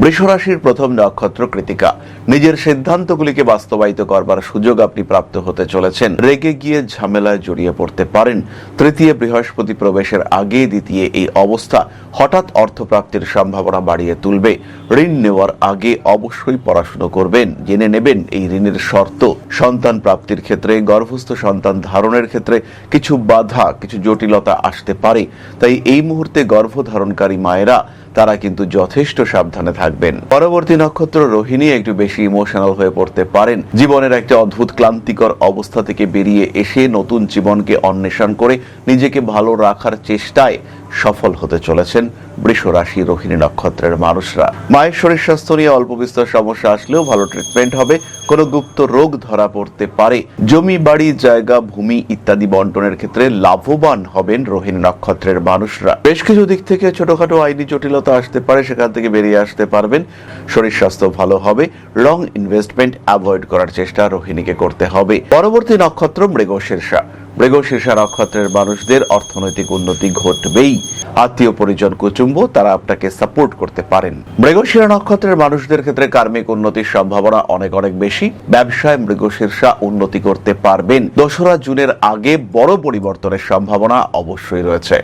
বৃষরাশির প্রথম নক্ষত্র কৃতিকা। নিজের সিদ্ধান্তগুলিকে বাস্তবায়িত করবার সুযোগ আপনি প্রাপ্ত হতে চলেছেন। রেগে গিয়ে ঝামেলায় জড়িয়ে পড়তে পারেন। তৃতীয় বৃহস্পতি প্রবেশের আগে দ্বিতীয় এই অবস্থা হঠাৎ অর্থপ্রাপ্তির সম্ভাবনা বাড়িয়ে তুলবে। ঋণ নেওয়ার আগে অবশ্যই পড়াশোনা করবেন, জেনে নেবেন এই ঋণের শর্ত। সন্তান প্রাপ্তির ক্ষেত্রে, গর্ভস্থ সন্তান ধারণের ক্ষেত্রে কিছু বাধা, কিছু জটিলতা আসতে পারে। তাই এই মুহূর্তে গর্ভধারণকারী মায়েরা তারা কিন্তু যথেষ্ট সাবধানে থাকবেন। পরবর্তী নক্ষত্র রোহিণী। একটু বেশি ইমোশনাল হয়ে পড়তে পারেন। জীবনের একটা অদ্ভুত ক্লান্তিকর অবস্থা থেকে বেরিয়ে এসে নতুন জীবনকে অন্বেষণ করে নিজেকে ভালো রাখার চেষ্টায় সফল হতে চলেছেন বৃষ রাশি রোহিণী নক্ষত্রের মানুষরা। মায়ের শরীর স্বাস্থ্য নিয়ে অল্প বিস্তর সমস্যা আসলেও ভালো ট্রিটমেন্ট হবে। কোনো গুপ্ত রোগ ধরা পড়তে পারে। জমি, বাড়ি, জায়গা, ভূমি ইত্যাদি বন্টনের ক্ষেত্রে লাভবান হবেন রোহিণী নক্ষত্রের মানুষরা। বেশ কিছু দিক থেকে ছোটখাটো আইনি জটিলতা আসতে পারে, সেখান থেকে বেরিয়ে আসতে পারবেন। শরীর স্বাস্থ্য ভালো হবে। রং ইনভেস্টমেন্ট অ্যাভয়েড করার চেষ্টা রোহিণীকে করতে হবে। পরবর্তী নক্ষত্র মৃগশীর্ষা। মৃগশীর্ষা নক্ষত্রের মানুষদের অর্থনৈতিক উন্নতি ঘটবেই। আত্মীয় পরিজন, কুটুম্ব তারা আপনাকে সাপোর্ট করতে পারেন। মৃগশিরা নক্ষত্রের মানুষদের ক্ষেত্রে কার্মিক উন্নতির সম্ভাবনা অনেক বেশি। ব্যবসায় মৃগশীর্ষা উন্নতি করতে পারবেন। 2রা জুনের আগে বড় পরিবর্তনের সম্ভাবনা অবশ্যই রয়েছে।